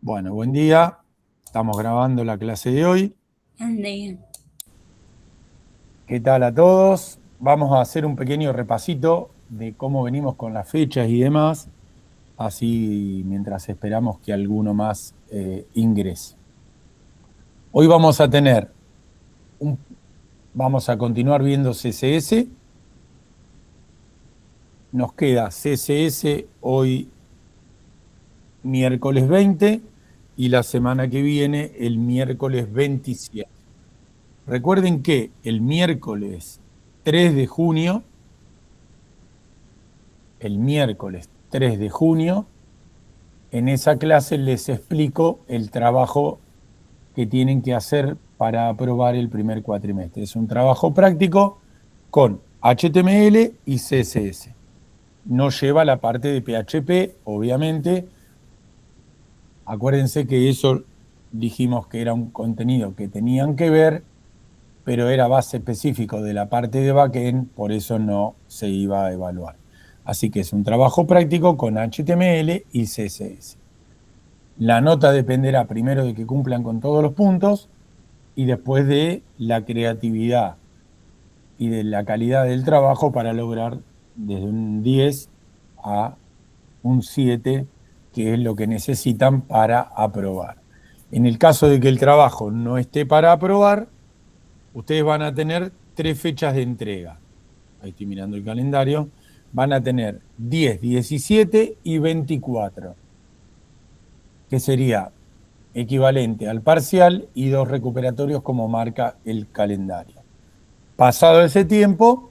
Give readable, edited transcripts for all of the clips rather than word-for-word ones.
Bueno, buen día. Estamos grabando la clase de hoy. Buen día. ¿Qué tal a todos? Vamos a hacer un pequeño repasito de cómo venimos con las fechas y demás, así mientras esperamos que alguno más ingrese. Hoy vamos a continuar viendo CSS. Nos queda CSS hoy miércoles 20 y la semana que viene el miércoles 27. Recuerden que el miércoles 3 de junio, en esa clase les explico el trabajo que tienen que hacer para aprobar el primer cuatrimestre. Es un trabajo práctico con HTML y CSS. No lleva la parte de PHP, obviamente. Acuérdense que eso dijimos que era un contenido que tenían que ver, pero era base específico de la parte de backend, por eso no se iba a evaluar. Así que es un trabajo práctico con HTML y CSS. La nota dependerá primero de que cumplan con todos los puntos y después de la creatividad y de la calidad del trabajo para lograr desde un 10 a un 7, que es lo que necesitan para aprobar. En el caso de que el trabajo no esté para aprobar, ustedes van a tener 3 fechas de entrega. Ahí estoy mirando el calendario. Van a tener 10, 17 y 24, que sería equivalente al parcial y 2 recuperatorios como marca el calendario. Pasado ese tiempo,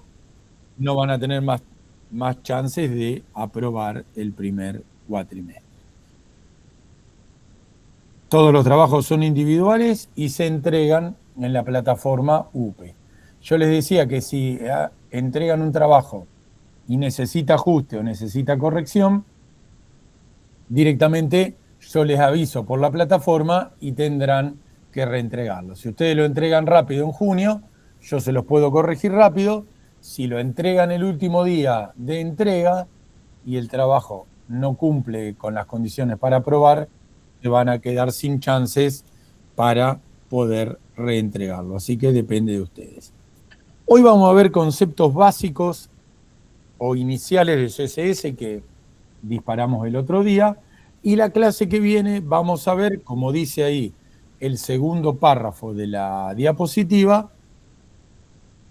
no van a tener más chances de aprobar el primer cuatrimestre. Todos los trabajos son individuales y se entregan en la plataforma UPE. Yo les decía que si entregan un trabajo y necesita ajuste o necesita corrección, directamente yo les aviso por la plataforma y tendrán que reentregarlo. Si ustedes lo entregan rápido en junio, yo se los puedo corregir rápido. Si lo entregan el último día de entrega y el trabajo no cumple con las condiciones para aprobar, se van a quedar sin chances para poder reentregarlo. Así que depende de ustedes. Hoy vamos a ver conceptos básicos o iniciales de CSS que disparamos el otro día. Y la clase que viene vamos a ver, como dice ahí el segundo párrafo de la diapositiva,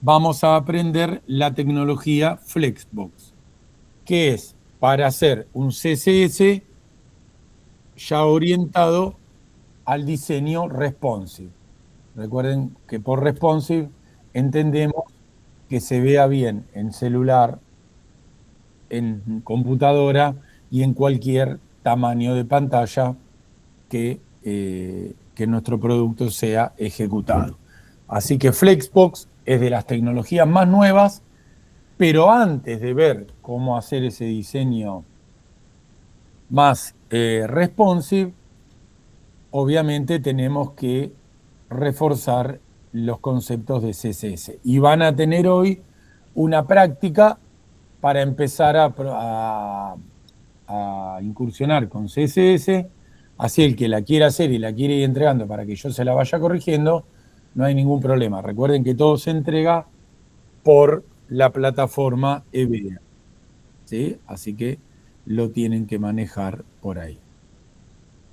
vamos a aprender la tecnología Flexbox, que es para hacer un CSS ya orientado al diseño responsive. Recuerden que por responsive entendemos que se vea bien en celular, en computadora y en cualquier tamaño de pantalla que nuestro producto sea ejecutado. Así que Flexbox es de las tecnologías más nuevas, pero antes de ver cómo hacer ese diseño más responsive, obviamente tenemos que reforzar los conceptos de CSS. Y van a tener hoy una práctica para empezar a incursionar con CSS. Así el que la quiera hacer y la quiere ir entregando para que yo se la vaya corrigiendo, no hay ningún problema. Recuerden que todo se entrega por la plataforma EBEA, ¿sí? Así que lo tienen que manejar por ahí.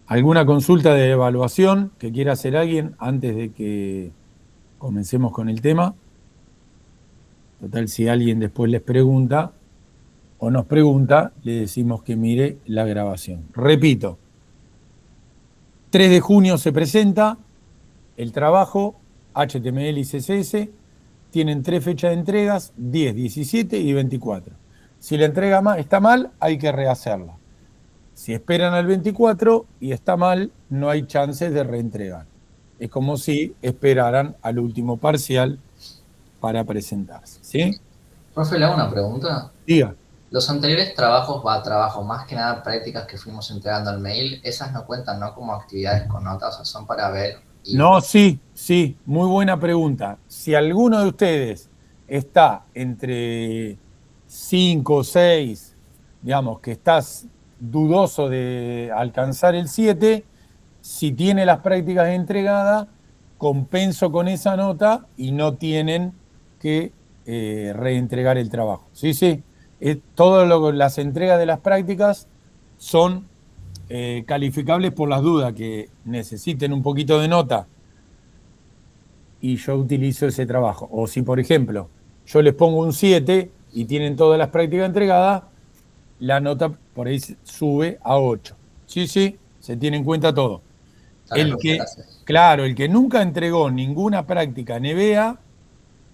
¿Alguna consulta de evaluación que quiera hacer alguien antes de que comencemos con el tema? Total, si alguien después les pregunta o nos pregunta, le decimos que mire la grabación. Repito, 3 de junio se presenta el trabajo HTML y CSS. Tienen 3 fechas de entregas, 10, 17 y 24. Si la entrega está mal, hay que rehacerla. Si esperan al 24 y está mal, no hay chances de reentregar. Es como si esperaran al último parcial para presentarse, ¿sí? Profe, le hago una pregunta. Diga. Los anteriores trabajos, trabajo, más que nada prácticas que fuimos entregando al mail, esas no cuentan, ¿no? Como actividades con notas, o sea, son para ver y... No, sí, muy buena pregunta. Si alguno de ustedes está entre 5 o 6, digamos, que estás dudoso de alcanzar el 7, Si tiene las prácticas entregadas, compenso con esa nota y no tienen que reentregar el trabajo. Sí, sí. Todas las entregas de las prácticas son calificables por las dudas que necesiten un poquito de nota y yo utilizo ese trabajo. O si, por ejemplo, yo les pongo un 7 y tienen todas las prácticas entregadas, la nota por ahí sube a 8. Sí, sí, se tiene en cuenta todo. Dale, El profe, que, gracias. claro, el que nunca entregó ninguna práctica en EVEA,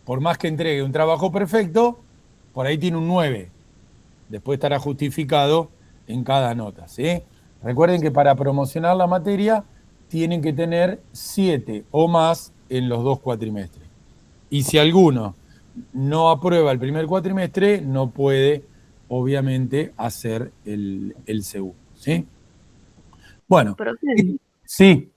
por más que entregue un trabajo perfecto, por ahí tiene un 9. Después estará justificado en cada nota, ¿sí? Recuerden que para promocionar la materia tienen que tener 7 o más en los 2 cuatrimestres. Y si alguno no aprueba el primer cuatrimestre, no puede, obviamente, hacer el segundo, ¿sí? Bueno, Profe, sí,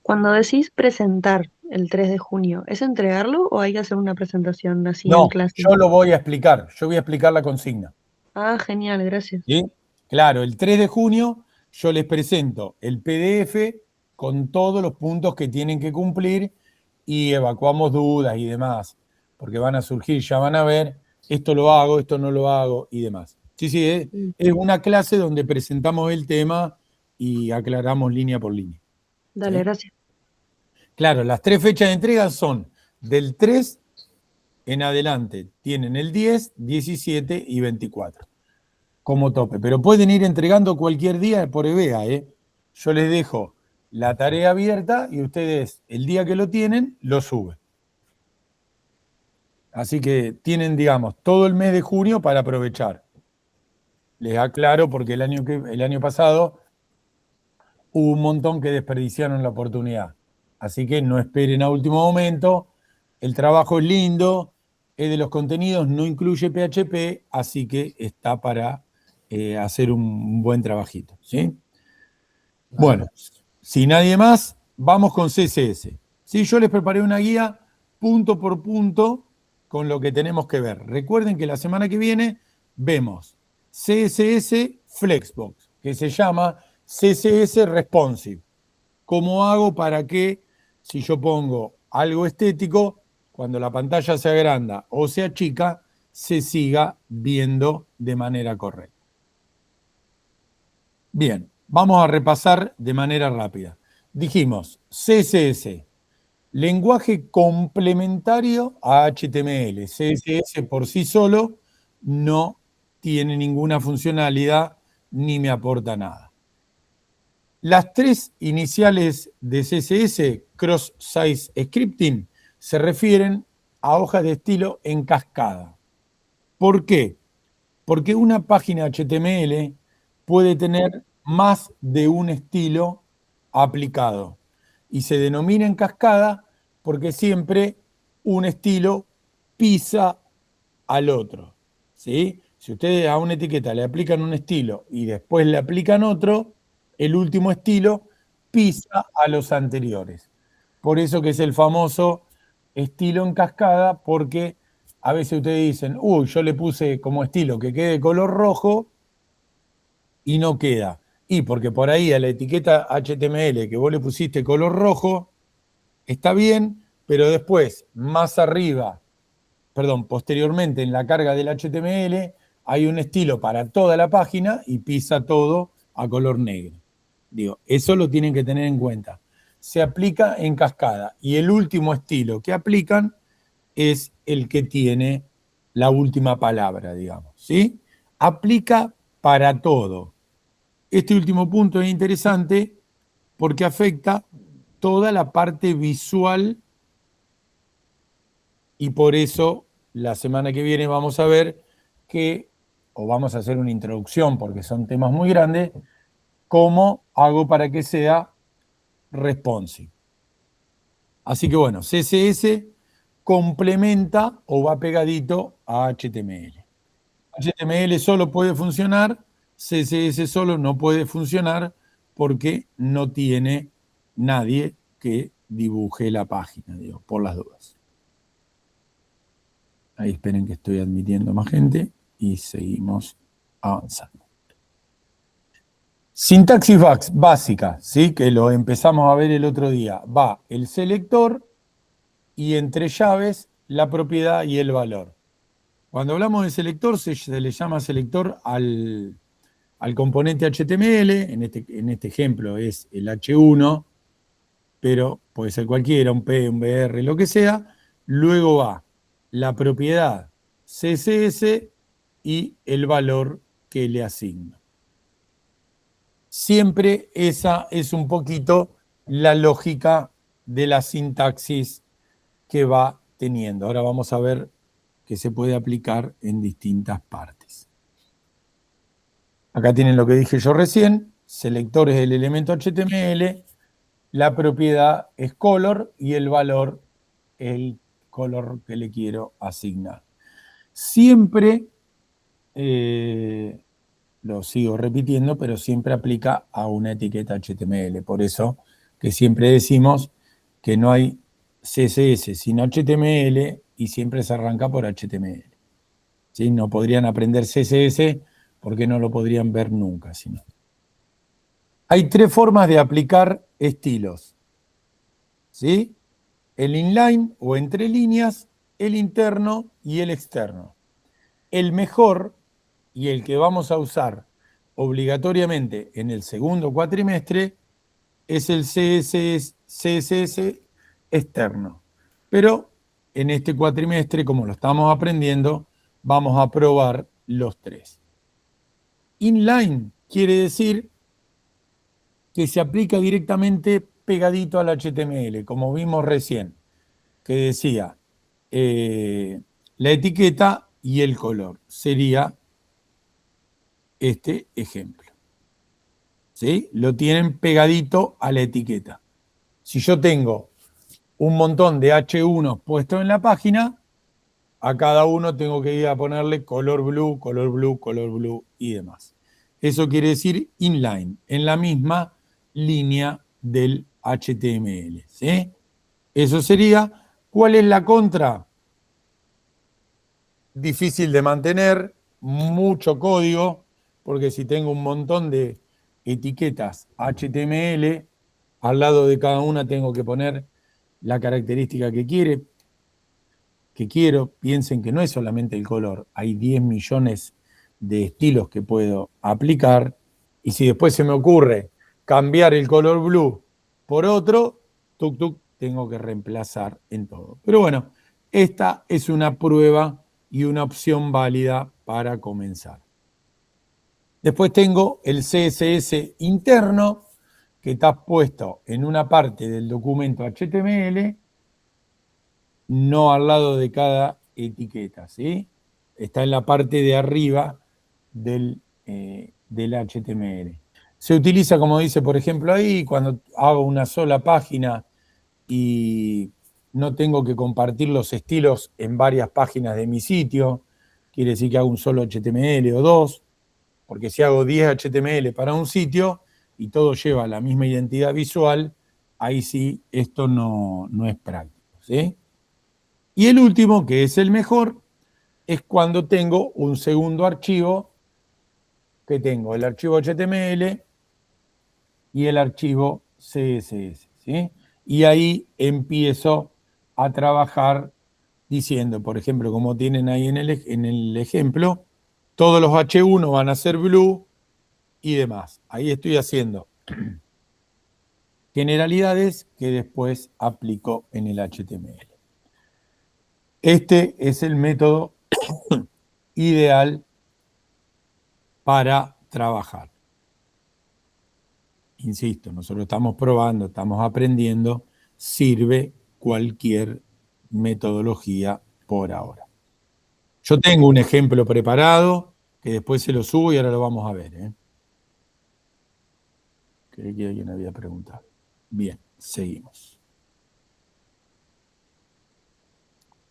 cuando decís presentar el 3 de junio, ¿es entregarlo o hay que hacer una presentación así en no, clase? yo lo voy a explicar, yo voy a explicar la consigna. Ah, genial, gracias. ¿Sí? Claro, el 3 de junio yo les presento el PDF con todos los puntos que tienen que cumplir y evacuamos dudas y demás, porque van a surgir, ya van a ver, esto lo hago, esto no lo hago y demás. Sí, sí, Mm, es una clase donde presentamos el tema y aclaramos línea por línea. dale, ¿Sí? gracias. Claro, las 3 fechas de entrega son del 3 en adelante, tienen el 10, 17 y 24 como tope. Pero pueden ir entregando cualquier día por EVEA, ¿eh? Yo les dejo la tarea abierta y ustedes, el día que lo tienen, lo suben. Así que tienen, digamos, todo el mes de junio para aprovechar. Les aclaro porque el año pasado hubo un montón que desperdiciaron la oportunidad. Así que no esperen a último momento. El trabajo es lindo, es de los contenidos, no incluye PHP, así que está para hacer un buen trabajito. ¿Sí? Dale, Bueno, profe. si nadie más, vamos con CSS. ¿Sí? Yo les preparé una guía punto por punto con lo que tenemos que ver. Recuerden que la semana que viene vemos CSS Flexbox, que se llama CSS Responsive. ¿Cómo hago para que si yo pongo algo estético, cuando la pantalla se agranda o se achica, se siga viendo de manera correcta? Bien, vamos a repasar de manera rápida. Dijimos CSS, lenguaje complementario a HTML. CSS por sí solo no tiene ninguna funcionalidad ni me aporta nada. Las 3 iniciales de CSS, Cross-Size Scripting, se refieren a hojas de estilo en cascada. ¿Por qué? Porque una página HTML puede tener más de un estilo aplicado y se denomina en cascada porque siempre un estilo pisa al otro. ¿Sí? Si ustedes a una etiqueta le aplican un estilo y después le aplican otro, el último estilo pisa a los anteriores. Por eso que es el famoso estilo en cascada, porque a veces ustedes dicen, uy, yo le puse como estilo que quede color rojo y no queda. Y porque por ahí a la etiqueta HTML que vos le pusiste color rojo, está bien, pero después, más arriba, perdón, posteriormente en la carga del HTML, hay un estilo para toda la página y pisa todo a color negro. Digo, eso lo tienen que tener en cuenta. Se aplica en cascada y el último estilo que aplican es el que tiene la última palabra, digamos, ¿sí? Aplica para todo. Este último punto es interesante porque afecta toda la parte visual y por eso la semana que viene vamos a ver que, o vamos a hacer una introducción porque son temas muy grandes, cómo hago para que sea responsive. Así que bueno, CSS complementa o va pegadito a HTML. HTML solo puede funcionar, CSS solo no puede funcionar porque no tiene nadie que dibuje la página, digo, por las dudas. Ahí esperen que estoy admitiendo más gente y seguimos avanzando. Sintaxis básica, ¿sí? Que lo empezamos a ver el otro día. Va el selector y entre llaves la propiedad y el valor. Cuando hablamos de selector, se le llama selector al componente HTML, en este ejemplo es el H1, pero puede ser cualquiera, un P, un BR, lo que sea. Luego va la propiedad CSS y el valor que le asigno. Siempre esa es un poquito la lógica de la sintaxis que va teniendo. Ahora vamos a ver que se puede aplicar en distintas partes. Acá tienen lo que dije yo recién, selector es el elemento HTML, la propiedad es color y el valor es el color que le quiero asignar. Siempre, lo sigo repitiendo, pero siempre aplica a una etiqueta HTML. Por eso que siempre decimos que no hay CSS sin HTML y siempre se arranca por HTML. ¿Sí? No podrían aprender CSS porque no lo podrían ver nunca. Sino. Hay tres formas de aplicar estilos. ¿Sí? El inline o entre líneas, el interno y el externo. El mejor y el que vamos a usar obligatoriamente en el segundo cuatrimestre es el CSS externo. Pero en este cuatrimestre, como lo estamos aprendiendo, vamos a probar los tres. Inline quiere decir que se aplica directamente pegadito al HTML, como vimos recién, que decía la etiqueta y el color. Sería este ejemplo. ¿Sí? Lo tienen pegadito a la etiqueta. Si yo tengo un montón de H1 puestos en la página, a cada uno tengo que ir a ponerle color blue, color blue, color blue y demás. Eso quiere decir inline, en la misma línea del HTML. ¿Sí? Eso sería. ¿Cuál es la contra? Difícil de mantener, mucho código, porque si tengo un montón de etiquetas HTML, al lado de cada una tengo que poner la característica que quiero. Piensen que no es solamente el color, hay 10 millones de estilos que puedo aplicar, y si después se me ocurre cambiar el color blue por otro, tengo que reemplazar en todo. Pero bueno, esta es una prueba y una opción válida para comenzar. Después tengo el CSS interno, que está puesto en una parte del documento HTML, no al lado de cada etiqueta, ¿sí? Está en la parte de arriba del HTML. Se utiliza, como dice, por ejemplo, ahí, cuando hago una sola página y no tengo que compartir los estilos en varias páginas de mi sitio, quiere decir que hago un solo HTML o dos, porque si hago 10 HTML para un sitio y todo lleva la misma identidad visual, ahí sí esto no es práctico, ¿sí? Y el último, que es el mejor, es cuando tengo un segundo archivo, que tengo el archivo HTML y el archivo CSS, ¿sí? Y ahí empiezo a trabajar diciendo, por ejemplo, como tienen ahí en el ejemplo, todos los H1 van a ser blue y demás. Ahí estoy haciendo generalidades que después aplico en el HTML. Este es el método ideal para trabajar. Insisto, nosotros estamos probando, estamos aprendiendo, sirve cualquier metodología por ahora. Yo tengo un ejemplo preparado que después se lo subo y ahora lo vamos a ver. Creí que alguien había preguntado. Bien, seguimos.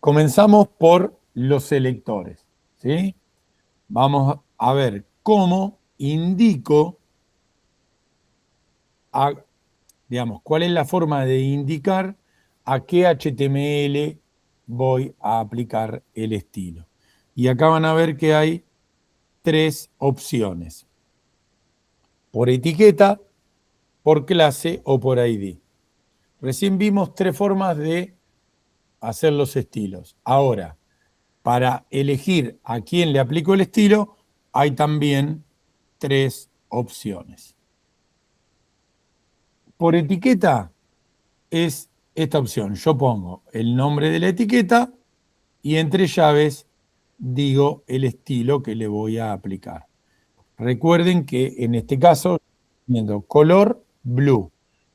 Comenzamos por los selectores, ¿sí? Vamos a ver cómo indico, digamos, cuál es la forma de indicar a qué HTML voy a aplicar el estilo. Y acá van a ver que hay tres opciones. por etiqueta, por clase o por ID. Recién vimos 3 formas de hacer los estilos. Ahora, para elegir a quién le aplico el estilo, hay también 3 opciones. Por etiqueta es esta opción. Yo pongo el nombre de la etiqueta y entre llaves digo el estilo que le voy a aplicar. Recuerden que en este caso, viendo color blue,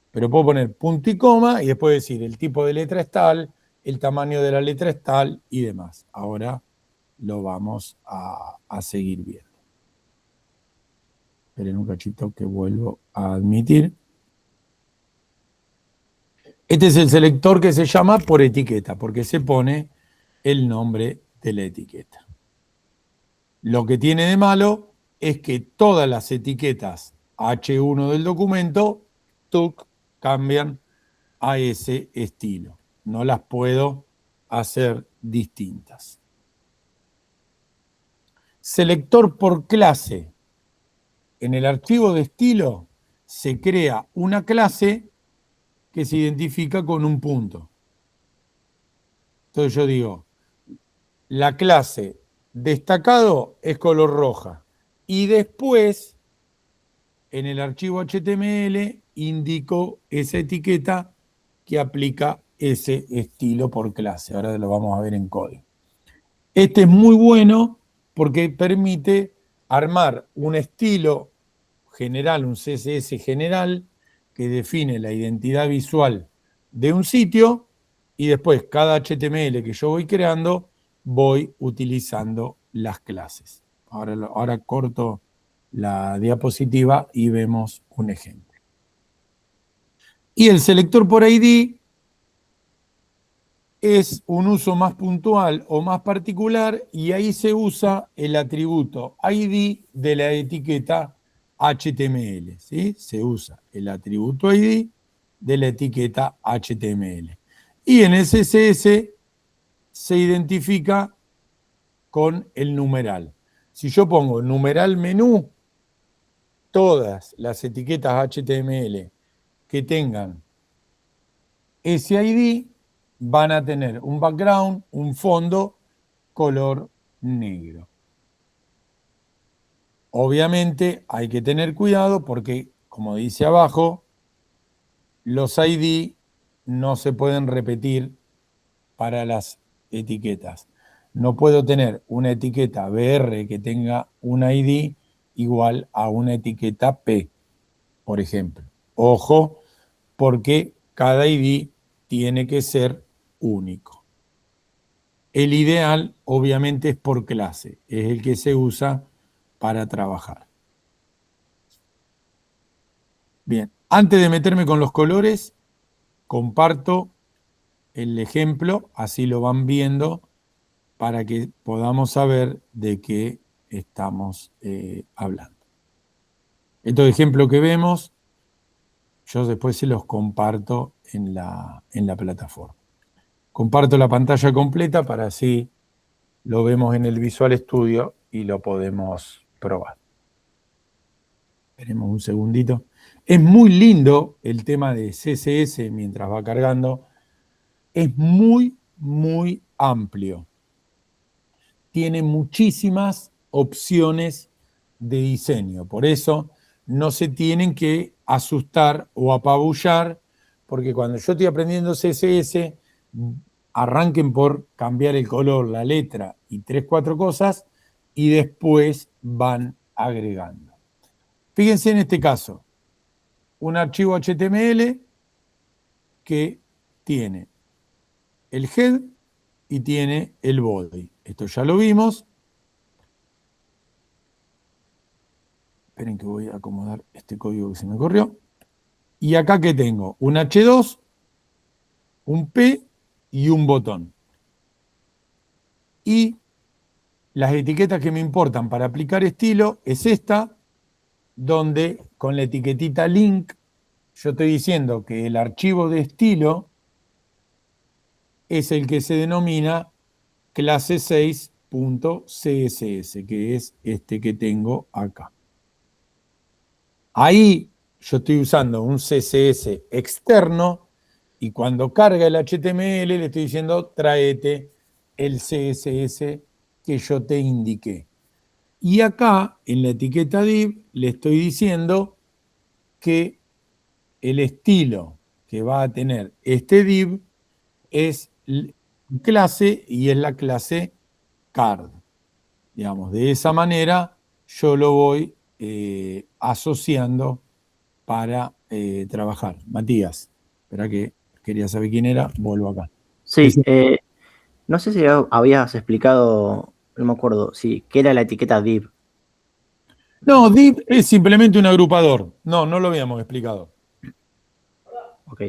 pero puedo poner punto y coma y después decir el tipo de letra es tal, el tamaño de la letra es tal y demás. Ahora lo vamos a seguir viendo. Esperen un cachito que vuelvo a admitir. Este es el selector que se llama por etiqueta, porque se pone el nombre de la etiqueta. Lo que tiene de malo es que todas las etiquetas H1 del documento cambian a ese estilo. No las puedo hacer distintas. Selector por clase. En el archivo de estilo se crea una clase que se identifica con un punto. Entonces yo digo, la clase destacado es color roja. Y después, en el archivo HTML, indico esa etiqueta que aplica ese estilo por clase. Ahora lo vamos a ver en código. Este es muy bueno porque permite armar un estilo general, un CSS general, que define la identidad visual de un sitio y después cada HTML que yo voy creando voy utilizando las clases. Ahora corto la diapositiva y vemos un ejemplo. Y el selector por ID es un uso más puntual o más particular y ahí se usa el atributo ID de la etiqueta HTML, ¿sí? Se usa el atributo ID de la etiqueta HTML. Y en el CSS se identifica con el numeral. Si yo pongo numeral menú, todas las etiquetas HTML que tengan ese ID van a tener un background, un fondo color negro. Obviamente hay que tener cuidado porque, como dice abajo, los ID no se pueden repetir para las etiquetas. No puedo tener una etiqueta BR que tenga un ID igual a una etiqueta P, por ejemplo. Ojo, porque cada ID tiene que ser único. El ideal, obviamente, es por clase, es el que se usa para trabajar. Bien, antes de meterme con los colores, comparto el ejemplo, así lo van viendo, para que podamos saber de qué estamos hablando. Estos ejemplos que vemos, yo después se los comparto en la plataforma. Comparto la pantalla completa para así lo vemos en el Visual Studio y lo podemos probar. Esperemos un segundito. Es muy lindo el tema de CSS mientras va cargando. Es muy, muy amplio. Tiene muchísimas opciones de diseño. Por eso no se tienen que asustar o apabullar, porque cuando yo estoy aprendiendo CSS, arranquen por cambiar el color, la letra y 3, 4 cosas, y después van agregando. Fíjense en este caso, un archivo HTML que tiene el head y tiene el body. Esto ya lo vimos. Esperen que voy a acomodar este código que se me corrió. Y acá que tengo un H2, un P y un botón. Y las etiquetas que me importan para aplicar estilo es esta, donde con la etiquetita link yo estoy diciendo que el archivo de estilo es el que se denomina clase 6.css, que es este que tengo acá. Ahí yo estoy usando un CSS externo y cuando carga el HTML le estoy diciendo tráete el CSS que yo te indiqué. Y acá en la etiqueta div le estoy diciendo que el estilo que va a tener este div es clase y es la clase card. Digamos, de esa manera yo lo voy asociando para trabajar. Matías, espera que quería saber quién era, vuelvo acá. Sí, no sé si habías explicado, no me acuerdo, sí, qué era la etiqueta div. No, div es simplemente un agrupador. No, no lo habíamos explicado. Ok.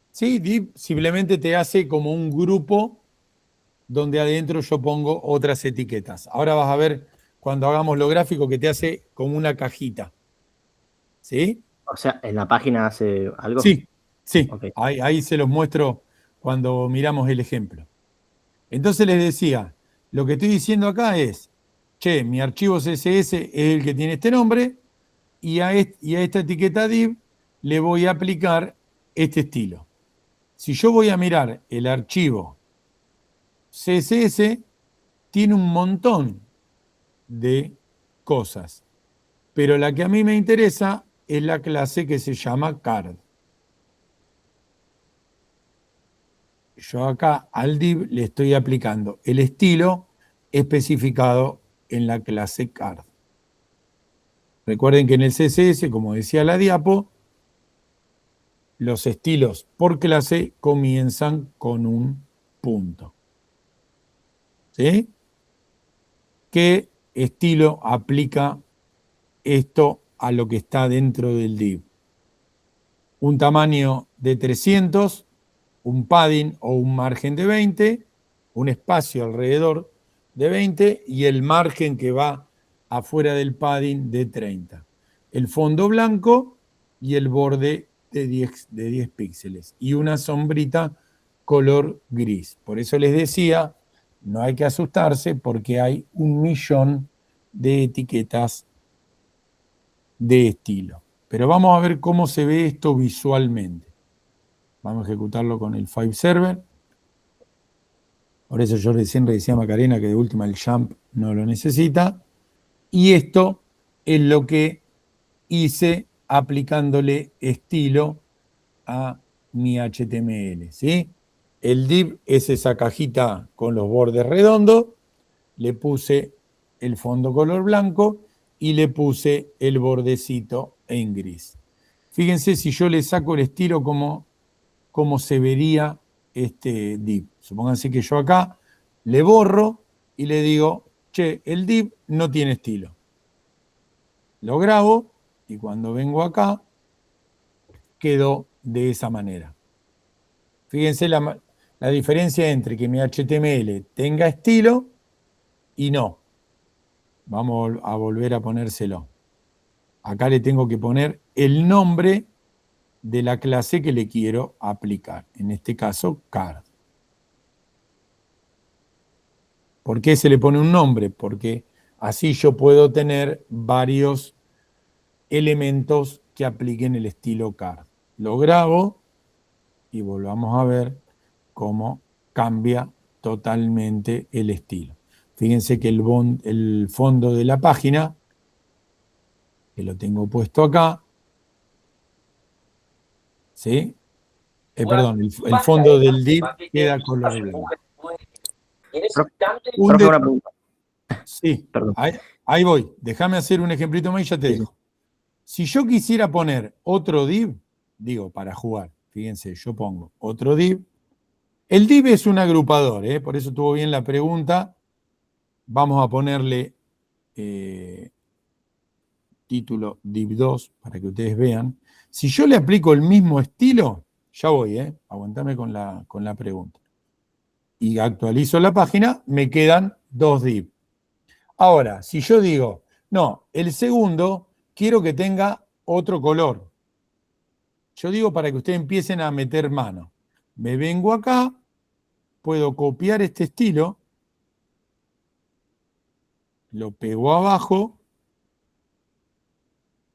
Sí, div simplemente te hace como un grupo donde adentro yo pongo otras etiquetas. Ahora vas a ver cuando hagamos lo gráfico que te hace como una cajita. ¿Sí? O sea, ¿en la página hace algo? Sí, sí. Ok. Ahí se los muestro cuando miramos el ejemplo. Entonces les decía, lo que estoy diciendo acá es, che, mi archivo CSS es el que tiene este nombre y y a esta etiqueta div le voy a aplicar este estilo. Si yo voy a mirar el archivo CSS, tiene un montón de cosas, pero la que a mí me interesa es la clase que se llama card. Yo acá al div le estoy aplicando el estilo especificado en la clase card. Recuerden que en el CSS, como decía la diapo, los estilos por clase comienzan con un punto. ¿Sí? ¿Qué estilo aplica esto a lo que está dentro del div? Un tamaño de 300, un padding o un margen de 20, un espacio alrededor de 20 y el margen que va afuera del padding de 30. El fondo blanco y el borde de 10 píxeles y una sombrita color gris. Por eso les decía, no hay que asustarse porque hay 1.000.000 de etiquetas de estilo. Pero vamos a ver cómo se ve esto visualmente. Vamos a ejecutarlo con el Five Server. Por eso yo recién le decía a Macarena que de última el jump no lo necesita. Y esto es lo que hice aplicándole estilo a mi HTML. ¿Sí? El div es esa cajita con los bordes redondos. Le puse el fondo color blanco y le puse el bordecito en gris. Fíjense si yo le saco el estilo cómo se vería este div. Supónganse que yo acá le borro y le digo, che, el div no tiene estilo. Lo grabo y cuando vengo acá quedó de esa manera. Fíjense la diferencia entre que mi HTML tenga estilo y no. Vamos a volver a ponérselo. Acá le tengo que poner el nombre de la clase que le quiero aplicar. En este caso, card. ¿Por qué se le pone un nombre? Porque así yo puedo tener varios elementos que apliquen el estilo card. Lo grabo y volvamos a ver cómo cambia totalmente el estilo. Fíjense que el fondo de la página, que lo tengo puesto acá, ¿sí? Perdón, el fondo del div queda color blanco. Profe, una pregunta. Sí, Perdón. ahí voy. Déjame hacer un ejemplito más y ya te Sí, dejo. Si yo quisiera poner otro div, digo, para jugar, fíjense, yo pongo otro div. El div es un agrupador, por eso estuvo bien la pregunta. Vamos a ponerle título div2 para que ustedes vean. Si yo le aplico el mismo estilo, ya voy, aguantame con la pregunta. Y actualizo la página, me quedan dos div. Ahora, si yo digo, no, el segundo quiero que tenga otro color. Yo digo para que ustedes empiecen a meter mano. Me vengo acá, puedo copiar este estilo, lo pego abajo,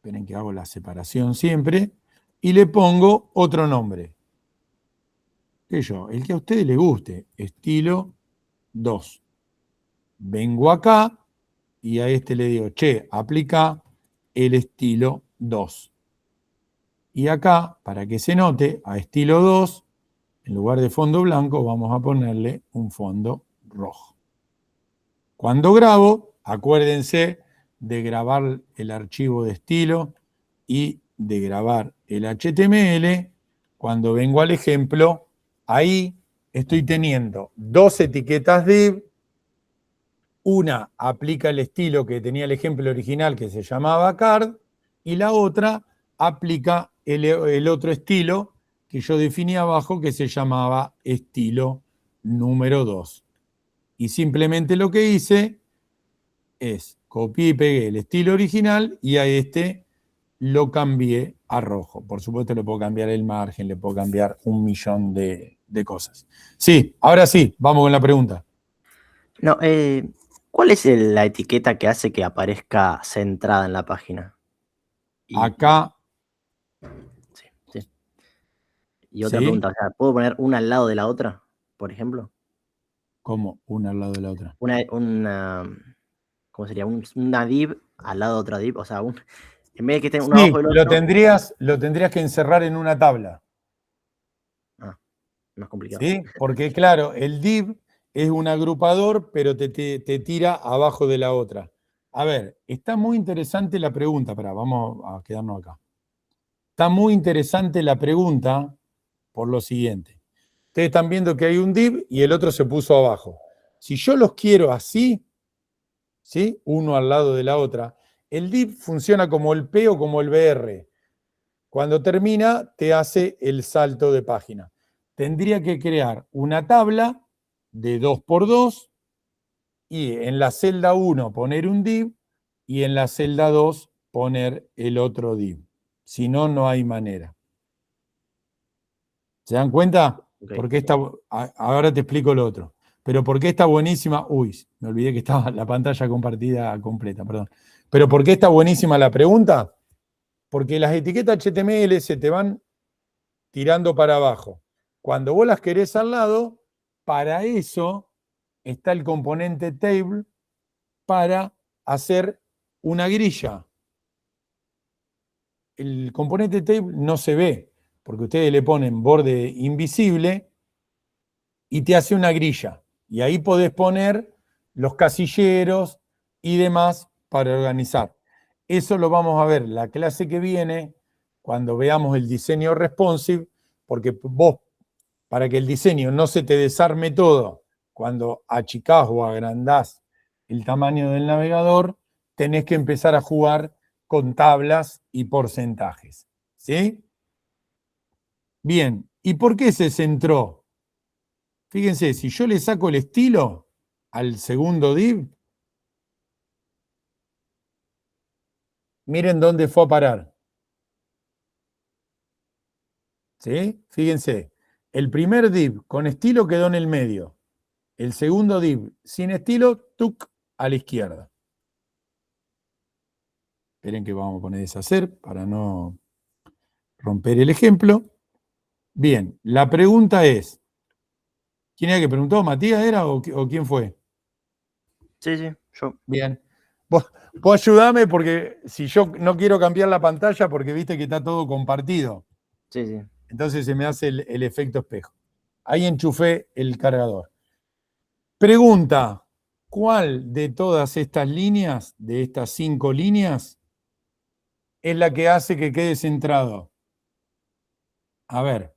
esperen que hago la separación siempre, y le pongo otro nombre. ¿Qué yo? El que a ustedes les guste, estilo 2. Vengo acá y a este le digo, che, aplica el estilo 2. Y acá, para que se note, a estilo 2, en lugar de fondo blanco, vamos a ponerle un fondo rojo. Cuando grabo, acuérdense de grabar el archivo de estilo y de grabar el HTML. Cuando vengo al ejemplo, ahí estoy teniendo 2 etiquetas div. Una aplica el estilo que tenía el ejemplo original, que se llamaba card, y la otra aplica el otro estilo que yo definí abajo, que se llamaba estilo número 2. Y simplemente lo que hice es copié y pegué el estilo original y a este lo cambié a rojo. Por supuesto le puedo cambiar el margen, le puedo cambiar un millón de cosas. Sí, ahora sí, vamos con la pregunta. No, ¿cuál es la etiqueta que hace que aparezca centrada en la página? Acá. Sí, sí. Y otra ¿Sí? pregunta, o sea, ¿puedo poner una al lado de la otra, por ejemplo? ¿Cómo? Una al lado de la otra. ¿Cómo sería? Una div al lado de otra div, o sea, en vez de que esté uno Sí, abajo del lo otro. tendrías que encerrar en una tabla. Más complicado. ¿Sí? Porque claro, el div es un agrupador, pero te tira abajo de la otra. A ver, está muy interesante la pregunta. Vamos a quedarnos acá. Está muy interesante la pregunta por lo siguiente. Ustedes están viendo que hay un div y el otro se puso abajo. Si yo los quiero así, ¿sí? Uno al lado de la otra, el div funciona como el P o como el BR. Cuando termina, te hace el salto de página. Tendría que crear una tabla de 2x2 y en la celda 1 poner un div y en la celda 2 poner el otro div. Si no, no hay manera. ¿Se dan cuenta? Okay. Porque ahora te explico lo otro. Pero ¿por qué está buenísima? Uy, me olvidé que estaba la pantalla compartida completa, perdón. Pero ¿por qué está buenísima la pregunta? Porque las etiquetas HTML se te van tirando para abajo. Cuando vos las querés al lado, para eso está el componente table para hacer una grilla. El componente table no se ve, porque ustedes le ponen borde invisible y te hace una grilla. Y ahí podés poner los casilleros y demás para organizar. Eso lo vamos a ver la clase que viene, cuando veamos el diseño responsive, porque vos, para que el diseño no se te desarme todo, cuando achicás o agrandás el tamaño del navegador, tenés que empezar a jugar con tablas y porcentajes. ¿Sí? Bien, ¿y por qué se centró? Fíjense, si yo le saco el estilo al segundo div, miren dónde fue a parar. ¿Sí? Fíjense, el primer div con estilo quedó en el medio. El segundo div sin estilo, tuc, a la izquierda. Esperen que vamos a poner deshacer para no romper el ejemplo. Bien, la pregunta es, ¿quién era que preguntó? ¿Matías era o quién fue? Sí, yo. Bien. Vos ayudame porque si yo no quiero cambiar la pantalla porque viste que está todo compartido. Sí. Entonces se me hace el efecto espejo. Ahí enchufé el cargador. Pregunta, ¿cuál de todas estas líneas, de estas 5 líneas, es la que hace que quede centrado? A ver,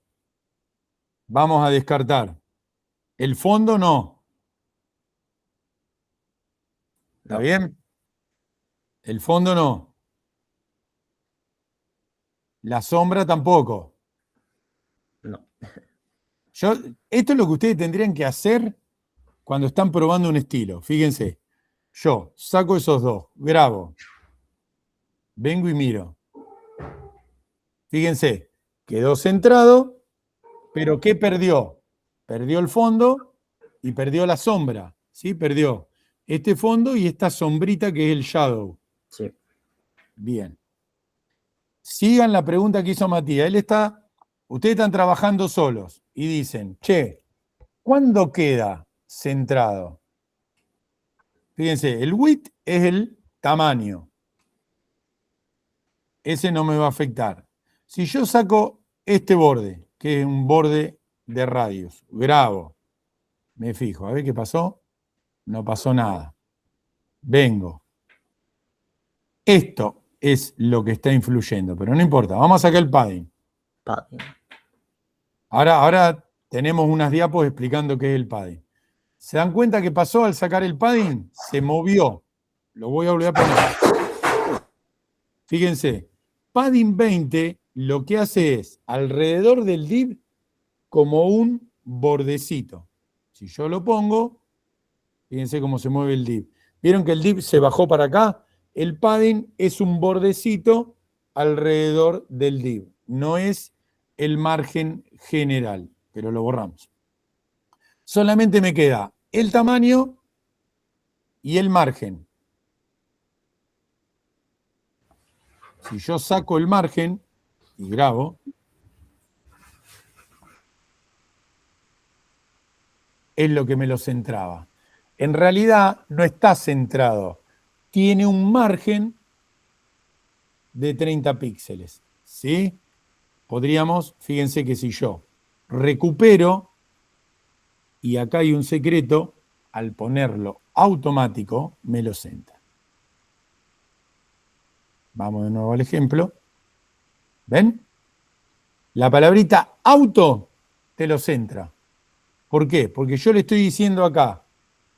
vamos a descartar. El fondo no. ¿Está bien? El fondo no. La sombra tampoco. No. Esto es lo que ustedes tendrían que hacer cuando están probando un estilo. Fíjense, yo saco esos dos, grabo, vengo y miro. Fíjense, quedó centrado, pero ¿qué perdió? Perdió el fondo y perdió la sombra. ¿Sí? Perdió este fondo y esta sombrita que es el shadow. Sí. Bien. sigan la pregunta que hizo Matías. Ustedes están trabajando solos y dicen, che, ¿cuándo queda centrado? Fíjense, el width es el tamaño. Ese no me va a afectar. Si yo saco este borde, que es un borde de radius, grabo, me fijo, a ver qué pasó. No pasó nada. Vengo. Esto es lo que está influyendo, pero no importa. Vamos a sacar el padding. Padding. Ahora tenemos unas diapos explicando qué es el padding. ¿Se dan cuenta que pasó al sacar el padding? Se movió. Lo voy a volver a poner. Fíjense, padding 20 lo que hace es alrededor del div como un bordecito. Si yo lo pongo, fíjense cómo se mueve el div. ¿Vieron que el div se bajó para acá? El padding es un bordecito alrededor del div. No es el margen general, pero lo borramos. Solamente me queda el tamaño y el margen. Si yo saco el margen y grabo, es lo que me lo centraba. En realidad no está centrado. Tiene un margen de 30 píxeles. ¿Sí? Podríamos, fíjense que si yo recupero, y acá hay un secreto, al ponerlo automático, me lo centra. Vamos de nuevo al ejemplo. ¿Ven? La palabrita auto te lo centra. ¿Por qué? Porque yo le estoy diciendo acá,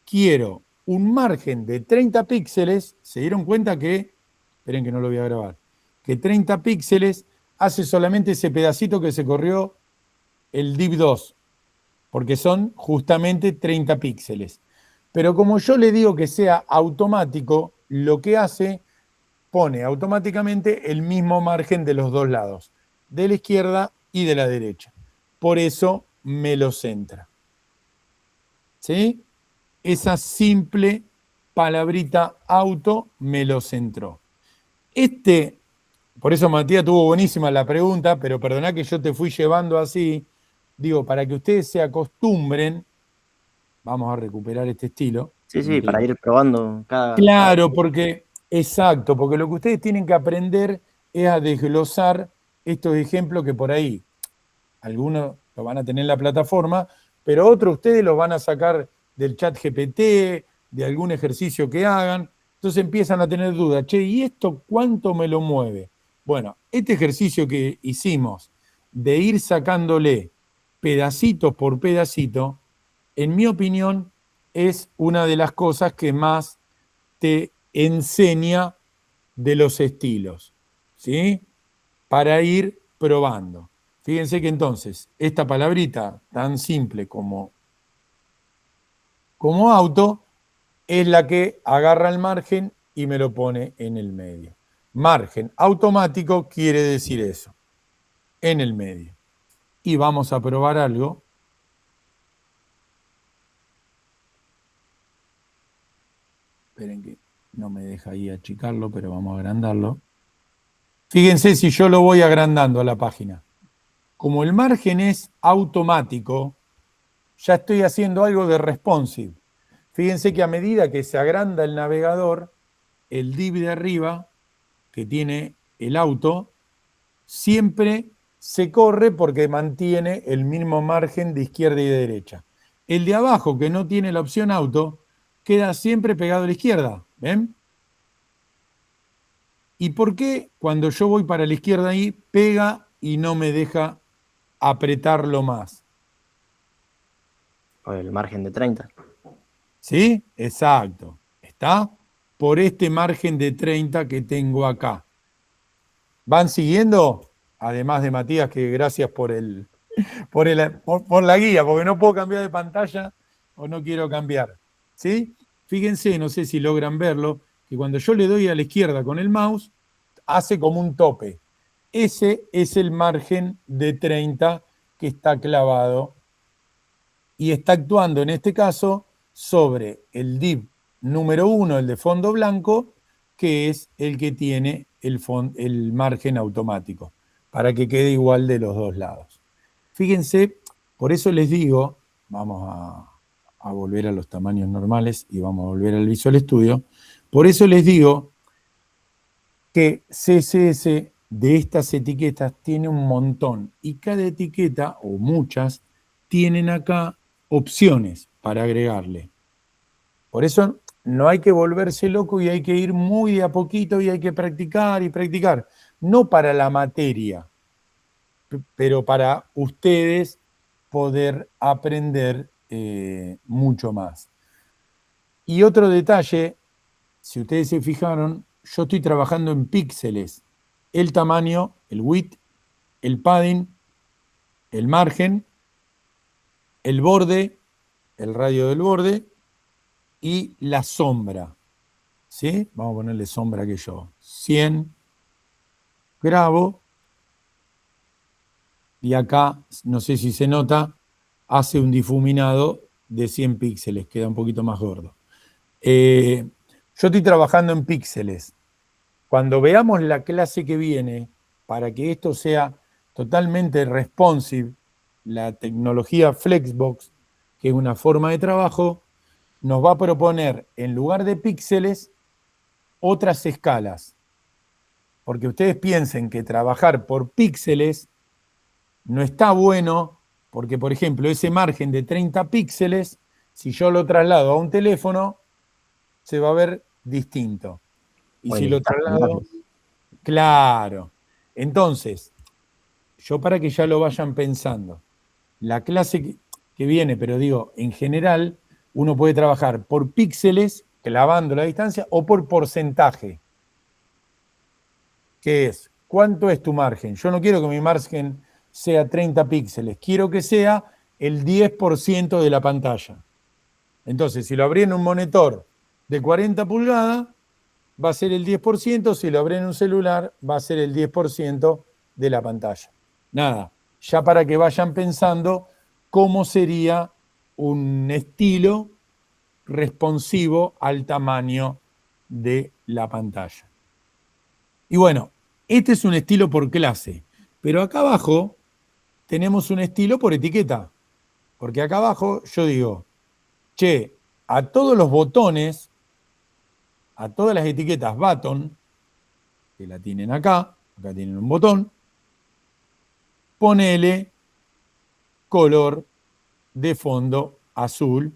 quiero un margen de 30 píxeles. ¿Se dieron cuenta que, esperen que no lo voy a grabar, que 30 píxeles hace solamente ese pedacito que se corrió el div 2? Porque son justamente 30 píxeles. Pero como yo le digo que sea automático, lo que hace, pone automáticamente el mismo margen de los dos lados, de la izquierda y de la derecha. Por eso me lo centra. ¿Sí? Esa simple palabrita auto me lo centró. Por eso Matías tuvo buenísima la pregunta, pero perdoná que yo te fui llevando así. Digo, para que ustedes se acostumbren, vamos a recuperar este estilo. Sí, para ir probando cada... Claro, exacto, porque lo que ustedes tienen que aprender es a desglosar estos ejemplos que por ahí, algunos lo van a tener en la plataforma, pero otros ustedes los van a sacar del chat GPT, de algún ejercicio que hagan, entonces empiezan a tener dudas, che, ¿y esto cuánto me lo mueve? Bueno, este ejercicio que hicimos de ir sacándole pedacitos por pedacito, en mi opinión, es una de las cosas que más te enseña de los estilos, ¿sí? Para ir probando. Fíjense que entonces, esta palabrita tan simple como auto, es la que agarra el margen y me lo pone en el medio. Margen automático quiere decir eso, en el medio. Y vamos a probar algo. Esperen que no me deja ahí achicarlo, pero vamos a agrandarlo. Fíjense si yo lo voy agrandando a la página. Como el margen es automático, ya estoy haciendo algo de responsive. Fíjense que a medida que se agranda el navegador, el div de arriba, que tiene el auto, siempre se corre porque mantiene el mismo margen de izquierda y de derecha. El de abajo, que no tiene la opción auto, queda siempre pegado a la izquierda. ¿Ven? ¿Y por qué cuando yo voy para la izquierda ahí, pega y no me deja apretarlo más? Por el margen de 30. ¿Sí? Exacto. ¿Está? Por este margen de 30 que tengo acá. ¿Van siguiendo? Además de Matías, que gracias por la guía, porque no puedo cambiar de pantalla o no quiero cambiar. ¿Sí? Fíjense, no sé si logran verlo, que cuando yo le doy a la izquierda con el mouse, hace como un tope. Ese es el margen de 30 que está clavado y está actuando en este caso sobre el div número 1, el de fondo blanco, que es el que tiene el margen automático, para que quede igual de los dos lados. Fíjense, por eso les digo, vamos a volver a los tamaños normales y vamos a volver al Visual Studio, por eso les digo que CSS de estas etiquetas tiene un montón y cada etiqueta, o muchas, tienen acá opciones para agregarle. Por eso no hay que volverse loco y hay que ir muy de a poquito y hay que practicar y practicar. No para la materia, pero para ustedes poder aprender mucho más. Y otro detalle, si ustedes se fijaron, yo estoy trabajando en píxeles. El tamaño, el width, el padding, el margen, el borde, el radio del borde y la sombra. ¿Sí? Vamos a ponerle sombra que yo. 100, grabo, y acá, no sé si se nota, hace un difuminado de 100 píxeles, queda un poquito más gordo. Yo estoy trabajando en píxeles. Cuando veamos la clase que viene, para que esto sea totalmente responsive, la tecnología Flexbox, que es una forma de trabajo, nos va a proponer, en lugar de píxeles, otras escalas. Porque ustedes piensen que trabajar por píxeles no está bueno, porque, por ejemplo, ese margen de 30 píxeles, si yo lo traslado a un teléfono, se va a ver distinto. Y O si en lo listas traslado, generales. claro. Entonces, yo para que ya lo vayan pensando, la clase que viene, pero digo, en general, uno puede trabajar por píxeles, clavando la distancia, o por porcentaje. ¿Qué es? ¿Cuánto es tu margen? Yo no quiero que mi margen sea 30 píxeles, quiero que sea el 10% de la pantalla. Entonces, si lo abrí en un monitor de 40 pulgadas, va a ser el 10%, si lo abrí en un celular, va a ser el 10% de la pantalla. Nada, ya para que vayan pensando cómo sería un estilo responsivo al tamaño de la pantalla. Y bueno, este es un estilo por clase, pero acá abajo tenemos un estilo por etiqueta, porque acá abajo yo digo, che, a todos los botones, a todas las etiquetas button, que la tienen acá tienen un botón, ponele color de fondo azul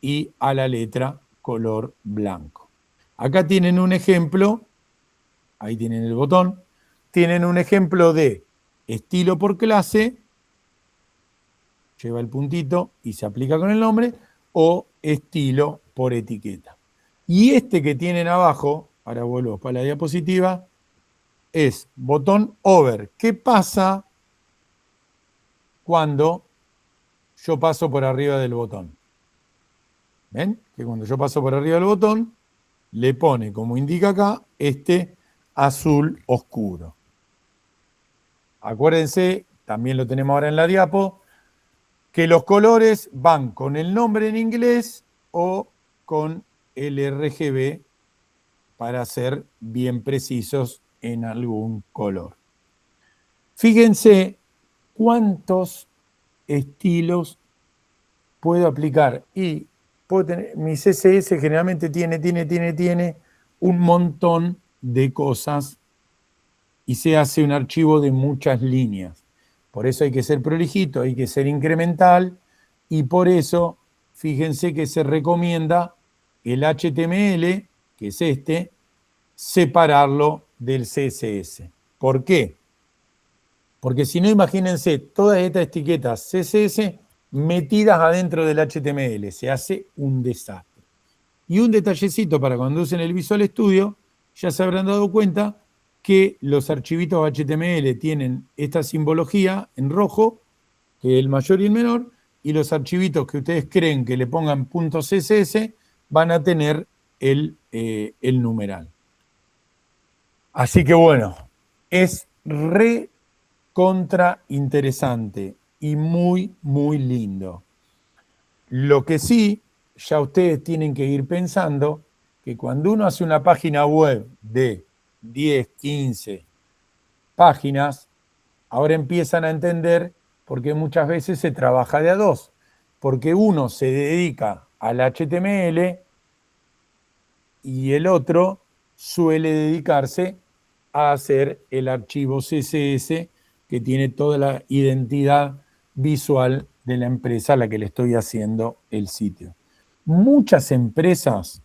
y a la letra color blanco. Acá tienen un ejemplo, ahí tienen el botón, tienen un ejemplo de estilo por clase, lleva el puntito y se aplica con el nombre, o estilo por etiqueta. Y este que tienen abajo, ahora vuelvo para la diapositiva, es botón over. ¿Qué pasa cuando yo paso por arriba del botón? ¿Ven? Que cuando yo paso por arriba del botón, le pone, como indica acá, este azul oscuro. Acuérdense, también lo tenemos ahora en la diapo, que los colores van con el nombre en inglés o con el RGB para ser bien precisos en algún color. Fíjense cuántos estilos puedo aplicar y puedo tener, mi CSS generalmente tiene un montón de cosas y se hace un archivo de muchas líneas. Por eso hay que ser prolijito, hay que ser incremental y por eso fíjense que se recomienda el HTML, que es este, separarlo del CSS. ¿Por qué? Porque si no, imagínense todas estas etiquetas CSS metidas adentro del HTML. Se hace un desastre. Y un detallecito para cuando usen el Visual Studio, ya se habrán dado cuenta que los archivitos HTML tienen esta simbología en rojo, que es el mayor y el menor, y los archivitos que ustedes creen que le pongan .css van a tener el numeral. Así que bueno, es re contra interesante y muy, muy lindo. Lo que sí, ya ustedes tienen que ir pensando que cuando uno hace una página web de 10, 15 páginas, ahora empiezan a entender por qué muchas veces se trabaja de a dos. Porque uno se dedica al HTML y el otro suele dedicarse a hacer el archivo CSS que tiene toda la identidad visual de la empresa a la que le estoy haciendo el sitio. Muchas empresas,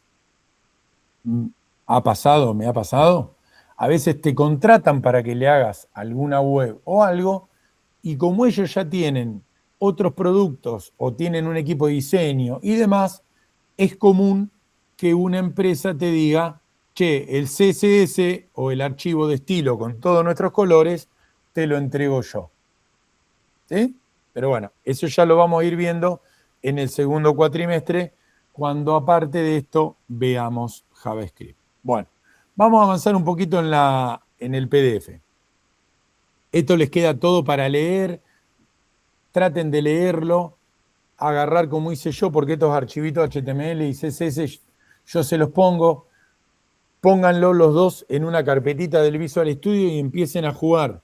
me ha pasado, a veces te contratan para que le hagas alguna web o algo, y como ellos ya tienen otros productos o tienen un equipo de diseño y demás, es común que una empresa te diga, che, el CSS o el archivo de estilo con todos nuestros colores, te lo entrego yo. ¿Sí? Pero bueno, eso ya lo vamos a ir viendo en el segundo cuatrimestre, cuando aparte de esto veamos JavaScript. Bueno, vamos a avanzar un poquito en el PDF. Esto les queda todo para leer. Traten de leerlo, agarrar como hice yo, porque estos archivitos HTML y CSS yo se los pongo. Pónganlo los dos en una carpetita del Visual Studio y empiecen a jugar.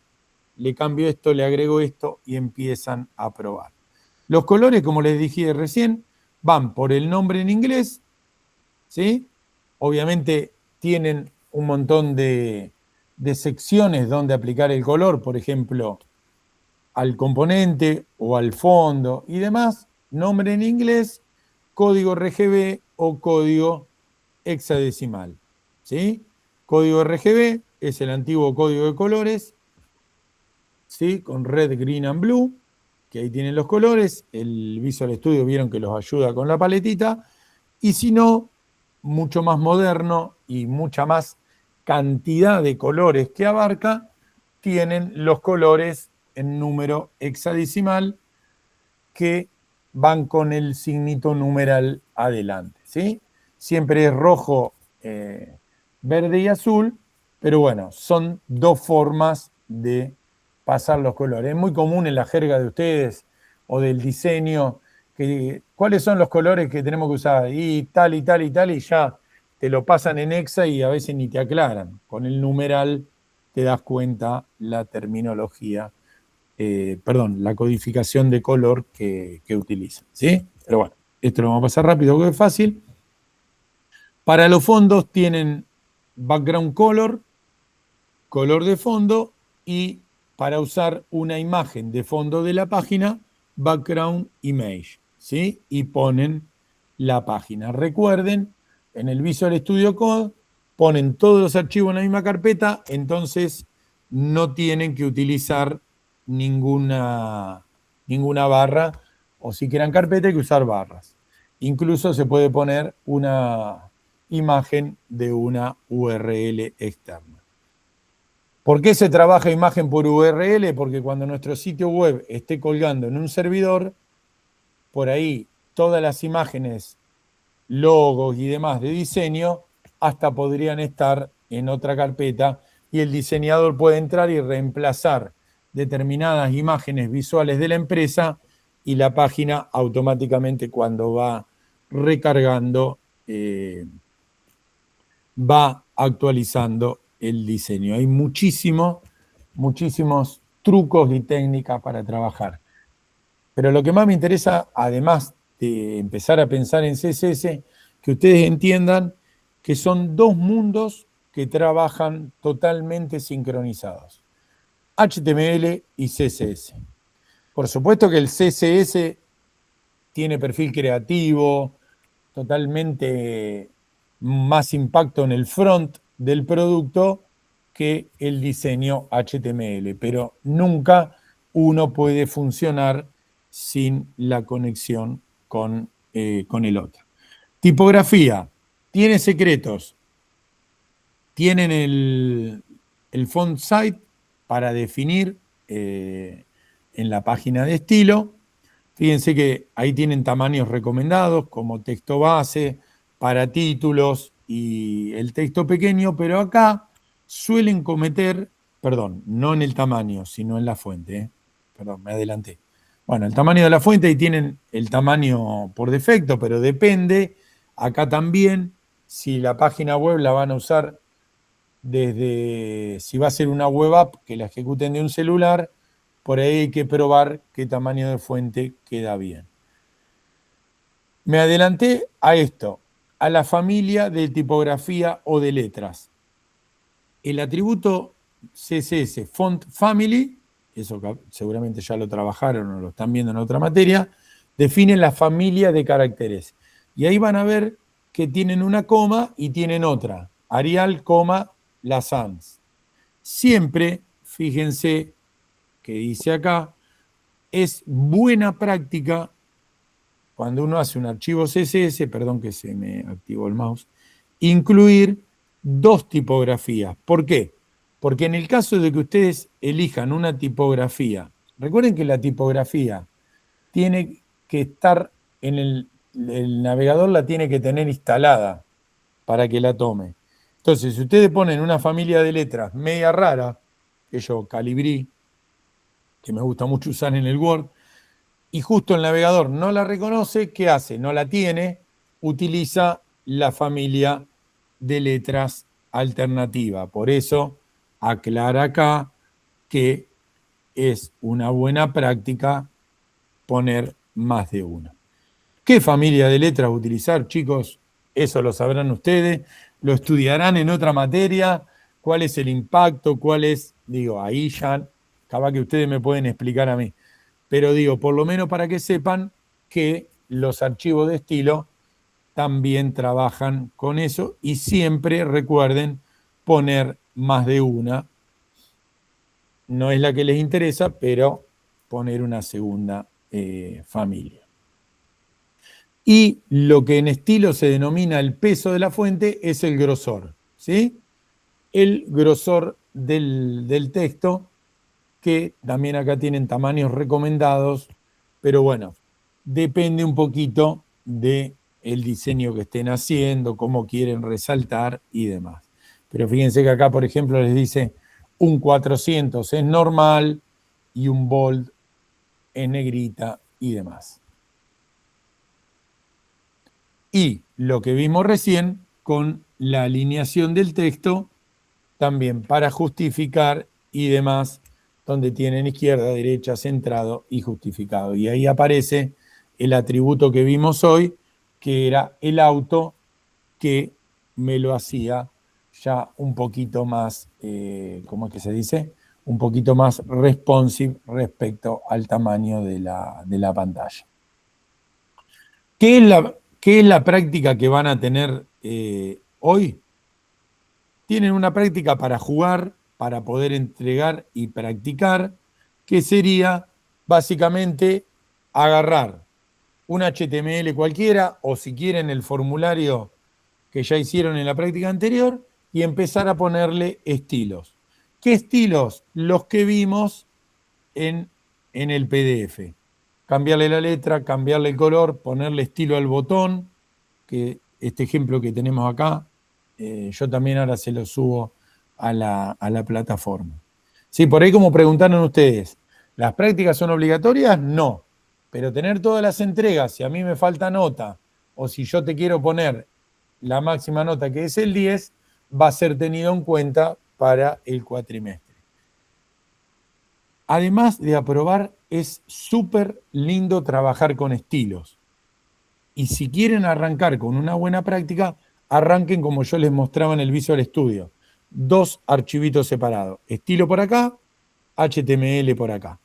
Le cambio esto, le agrego esto y empiezan a probar. Los colores, como les dije recién, van por el nombre en inglés, ¿sí? Obviamente tienen un montón de secciones donde aplicar el color, por ejemplo, al componente o al fondo y demás, nombre en inglés, código RGB o código hexadecimal, ¿sí? Código RGB es el antiguo código de colores, ¿sí? Con red, green and blue, que ahí tienen los colores. El Visual Studio vieron que los ayuda con la paletita. Y si no, mucho más moderno y mucha más cantidad de colores que abarca, tienen los colores en número hexadecimal que van con el signito numeral adelante, ¿sí? Siempre es rojo, verde y azul, pero bueno, son dos formas de pasar los colores. Es muy común en la jerga de ustedes o del diseño, que, ¿cuáles son los colores que tenemos que usar? Y tal y tal y tal, y ya te lo pasan en hexa y a veces ni te aclaran. Con el numeral te das cuenta la terminología, la codificación de color que utilizan, ¿sí? Pero bueno, esto lo vamos a pasar rápido porque es fácil. Para los fondos tienen background color, color de fondo, y para usar una imagen de fondo de la página, background image, ¿sí? Y ponen la página. Recuerden, en el Visual Studio Code ponen todos los archivos en la misma carpeta, entonces no tienen que utilizar ninguna barra, o si quieran carpeta hay que usar barras. Incluso se puede poner una imagen de una URL externa. ¿Por qué se trabaja imagen por URL? Porque cuando nuestro sitio web esté colgando en un servidor, por ahí todas las imágenes, logos y demás de diseño hasta podrían estar en otra carpeta y el diseñador puede entrar y reemplazar determinadas imágenes visuales de la empresa y la página automáticamente, cuando va recargando, va actualizando el diseño. Hay muchísimos trucos y técnicas para trabajar. Pero lo que más me interesa, además de empezar a pensar en CSS, que ustedes entiendan que son dos mundos que trabajan totalmente sincronizados: HTML y CSS. Por supuesto que el CSS tiene perfil creativo, totalmente más impacto en el front del producto que el diseño HTML, pero nunca uno puede funcionar sin la conexión con el otro. Tipografía, tiene secretos. Tienen el font site para definir en la página de estilo. Fíjense que ahí tienen tamaños recomendados como texto base, para títulos y el texto pequeño, pero acá suelen cometer, perdón, no en el tamaño, sino en la fuente, perdón, me adelanté. Bueno, el tamaño de la fuente, ahí tienen el tamaño por defecto, pero depende. Acá también si la página web la van a usar desde, si va a ser una web app que la ejecuten de un celular, por ahí hay que probar qué tamaño de fuente queda bien. Me adelanté a esto, a la familia de tipografía o de letras. El atributo CSS Font Family, eso seguramente ya lo trabajaron o lo están viendo en otra materia, define la familia de caracteres. Y ahí van a ver que tienen una coma y tienen otra. Arial, coma, la sans. Siempre, fíjense que dice acá, es buena práctica cuando uno hace un archivo CSS, perdón que se me activó el mouse, incluir dos tipografías. ¿Por qué? Porque en el caso de que ustedes elijan una tipografía, recuerden que la tipografía tiene que estar en el navegador, la tiene que tener instalada para que la tome. Entonces, si ustedes ponen una familia de letras media rara, que yo Calibri, que me gusta mucho usar en el Word, y justo el navegador no la reconoce, ¿qué hace? No la tiene, utiliza la familia de letras alternativa. Por eso aclara acá que es una buena práctica poner más de una. ¿Qué familia de letras utilizar, chicos? Eso lo sabrán ustedes, lo estudiarán en otra materia, cuál es el impacto, cuál es, digo, ahí ya, capaz que ustedes me pueden explicar a mí. Pero digo, por lo menos para que sepan que los archivos de estilo también trabajan con eso y siempre recuerden poner más de una. No es la que les interesa, pero poner una segunda familia. Y lo que en estilo se denomina el peso de la fuente es el grosor, ¿sí? El grosor del texto, que también acá tienen tamaños recomendados, pero bueno, depende un poquito del diseño que estén haciendo, cómo quieren resaltar y demás. Pero fíjense que acá, por ejemplo, les dice un 400 es normal y un bold en negrita y demás. Y lo que vimos recién con la alineación del texto, también para justificar y demás, donde tienen izquierda, derecha, centrado y justificado. Y ahí aparece el atributo que vimos hoy, que era el auto, que me lo hacía ya un poquito más, ¿cómo es que se dice? Un poquito más responsive respecto al tamaño de la pantalla. ¿Qué es la práctica que van a tener hoy? Tienen una práctica para jugar, para poder entregar y practicar, que sería básicamente agarrar un HTML cualquiera, o si quieren el formulario que ya hicieron en la práctica anterior, y empezar a ponerle estilos. ¿Qué estilos? Los que vimos en el PDF. Cambiarle la letra, cambiarle el color, ponerle estilo al botón, que este ejemplo que tenemos acá, yo también ahora se lo subo a la plataforma. Sí, por ahí como preguntaron ustedes, ¿las prácticas son obligatorias? No, pero tener todas las entregas, si a mí me falta nota, o si yo te quiero poner la máxima nota que es el 10, va a ser tenido en cuenta para el cuatrimestre. Además de aprobar, es súper lindo trabajar con estilos. Y si quieren arrancar con una buena práctica, arranquen como yo les mostraba en el Visual Studio. 2 archivitos separados. Estilo por acá, HTML por acá.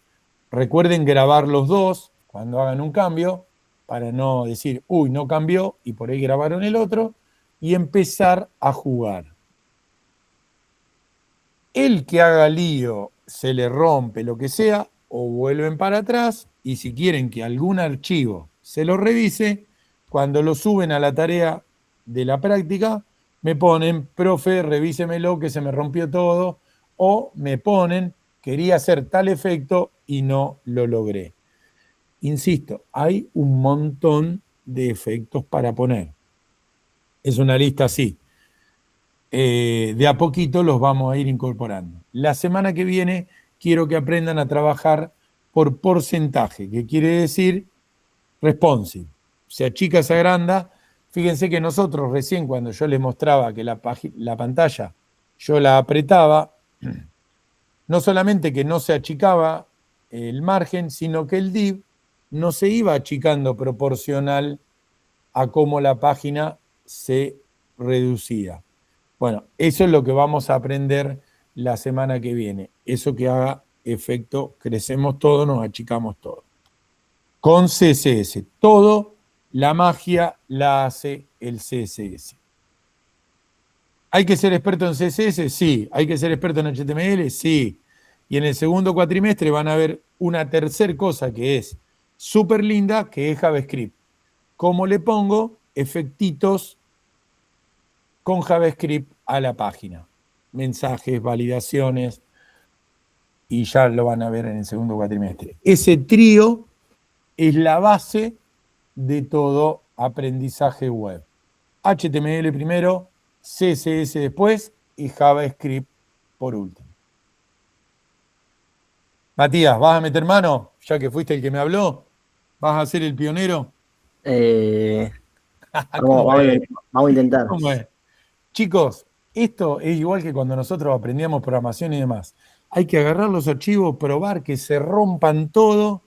Recuerden grabar los dos cuando hagan un cambio, para no decir, uy, no cambió, y por ahí grabaron el otro, y empezar a jugar. El que haga lío, se le rompe lo que sea, o vuelven para atrás, y si quieren que algún archivo se lo revise, cuando lo suben a la tarea de la práctica, me ponen, profe, revísemelo que se me rompió todo, o me ponen, quería hacer tal efecto y no lo logré. Insisto, hay un montón de efectos para poner. Es una lista así. De a poquito los vamos a ir incorporando. La semana que viene quiero que aprendan a trabajar por porcentaje, que quiere decir responsive. Se achica, se agranda, Fíjense que nosotros recién cuando yo les mostraba que la pantalla yo la apretaba, no solamente que no se achicaba el margen, sino que el div no se iba achicando proporcional a cómo la página se reducía. Bueno, eso es lo que vamos a aprender la semana que viene. Eso que haga efecto, crecemos todo, nos achicamos todo. Con CSS, todo, la magia la hace el CSS. ¿Hay que ser experto en CSS? Sí. ¿Hay que ser experto en HTML? Sí. Y en el segundo cuatrimestre van a ver una tercer cosa que es súper linda, que es JavaScript. ¿Cómo le pongo efectitos con JavaScript a la página? Mensajes, validaciones, y ya lo van a ver en el segundo cuatrimestre. Ese trío es la base de todo aprendizaje web. HTML primero, CSS después y JavaScript por último. Matías, ¿vas a meter mano? Ya que fuiste el que me habló, ¿vas a ser el pionero? Vamos a intentar. ¿Cómo es? Chicos, esto es igual que cuando nosotros aprendíamos programación y demás. Hay que agarrar los archivos, probar que se rompan todo,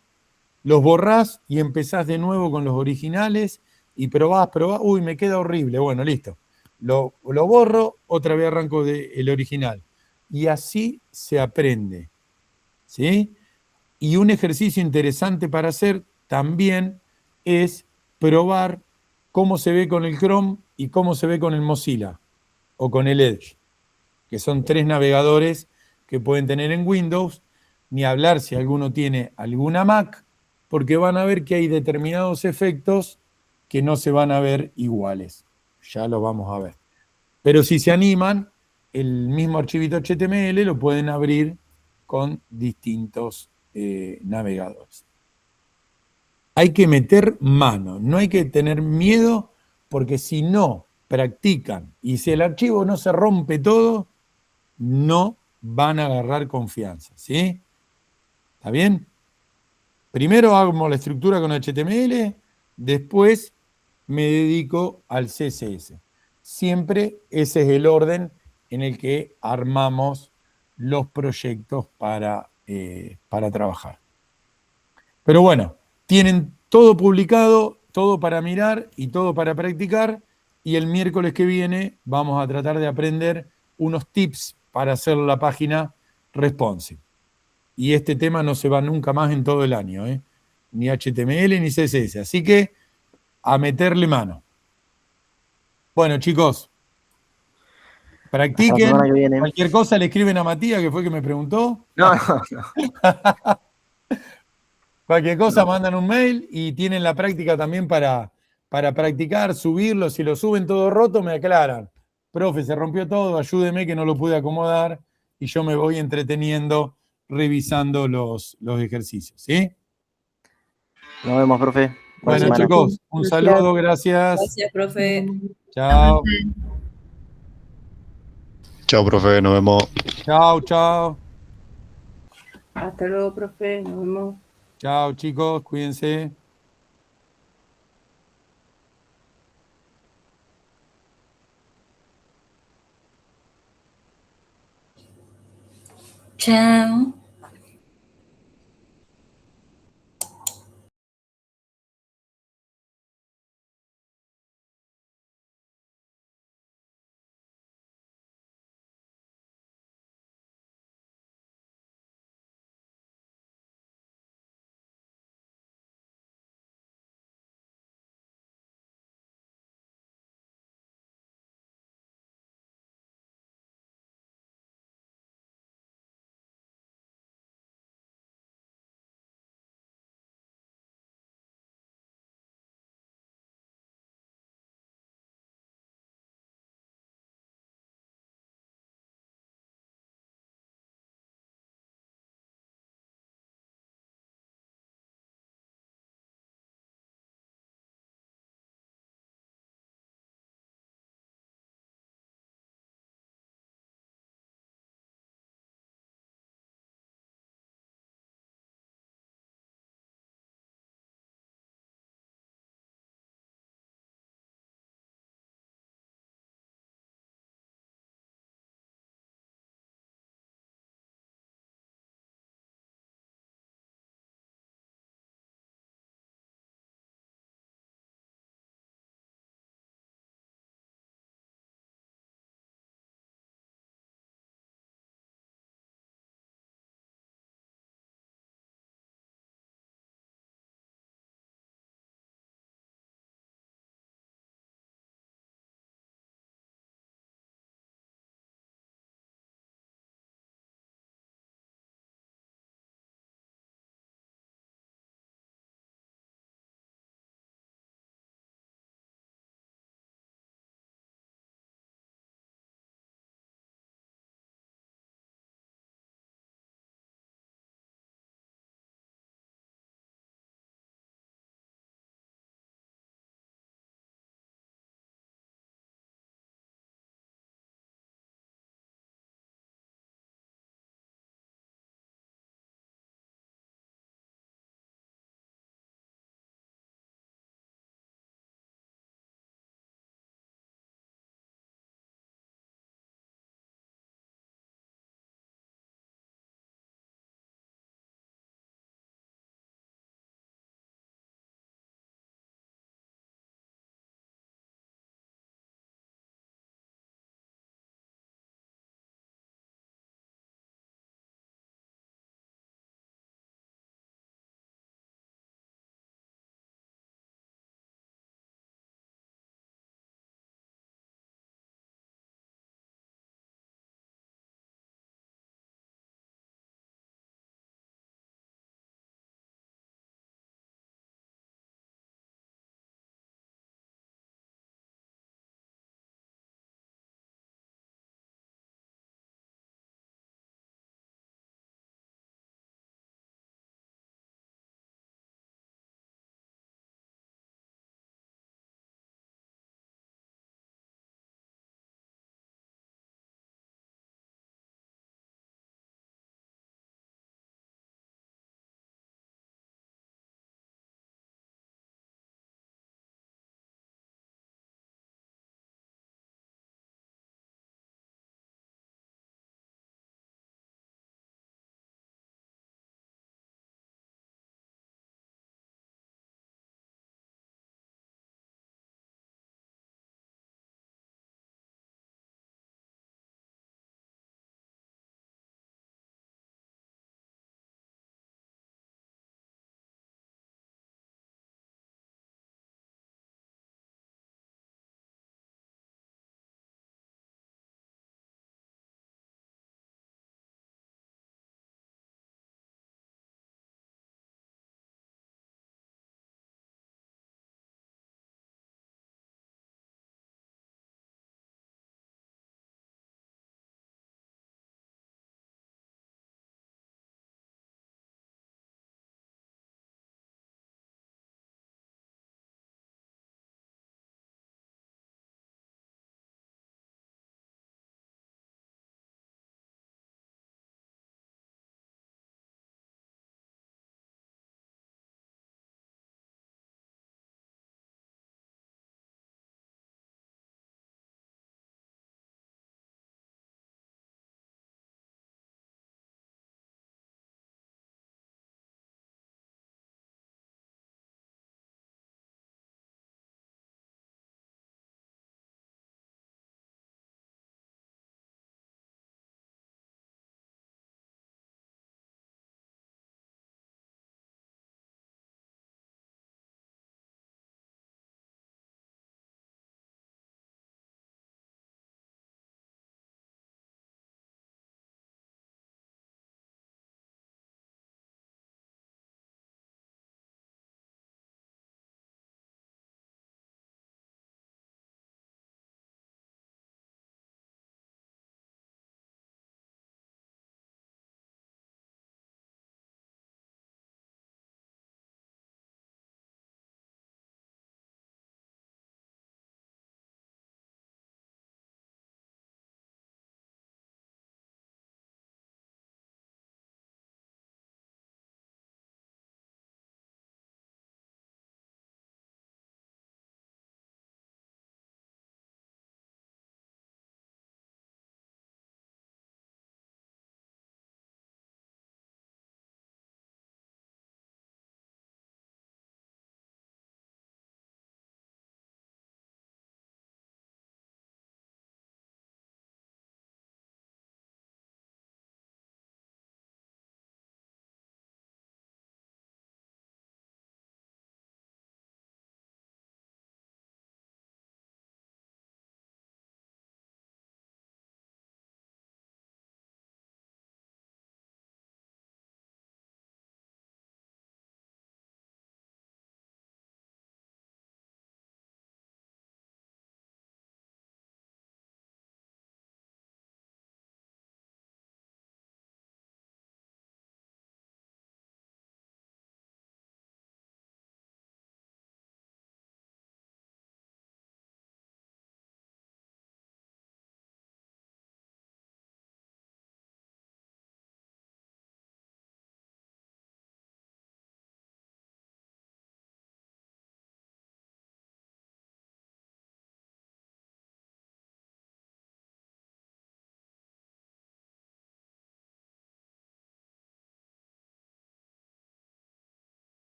los borrás y empezás de nuevo con los originales y probás, uy, me queda horrible, bueno, listo. Lo borro, otra vez arranco del original. Y así se aprende, ¿sí? Y un ejercicio interesante para hacer también es probar cómo se ve con el Chrome y cómo se ve con el Mozilla o con el Edge, que son 3 navegadores que pueden tener en Windows, ni hablar si alguno tiene alguna Mac, porque van a ver que hay determinados efectos que no se van a ver iguales. Ya lo vamos a ver. Pero si se animan, el mismo archivito HTML lo pueden abrir con distintos navegadores. Hay que meter mano, no hay que tener miedo, porque si no practican y si el archivo no se rompe todo, no van a agarrar confianza, ¿sí? ¿Está bien? Primero hago la estructura con HTML, después me dedico al CSS. Siempre ese es el orden en el que armamos los proyectos para trabajar. Pero bueno, tienen todo publicado, todo para mirar y todo para practicar, y el miércoles que viene vamos a tratar de aprender unos tips para hacer la página responsive. Y este tema no se va nunca más en todo el año, ¿eh? Ni HTML ni CSS. Así que a meterle mano. Bueno, chicos, Hasta la practiquen. semana que viene. Cualquier cosa le escriben a Matías, que fue el que me preguntó. No, no. Cualquier cosa mandan un mail y tienen la práctica también para practicar, subirlo. Si lo suben todo roto, me aclaran. Profe, se rompió todo, ayúdeme que no lo pude acomodar y yo me voy entreteniendo revisando los ejercicios, ¿sí? Nos vemos, profe. Buena Bueno, semana. chicos, un Gracias. saludo, gracias. Gracias, profe. Chao, Chao, profe, nos vemos. chao, chao. Hasta luego, profe. Nos vemos. Chao, chicos, cuídense. Chao.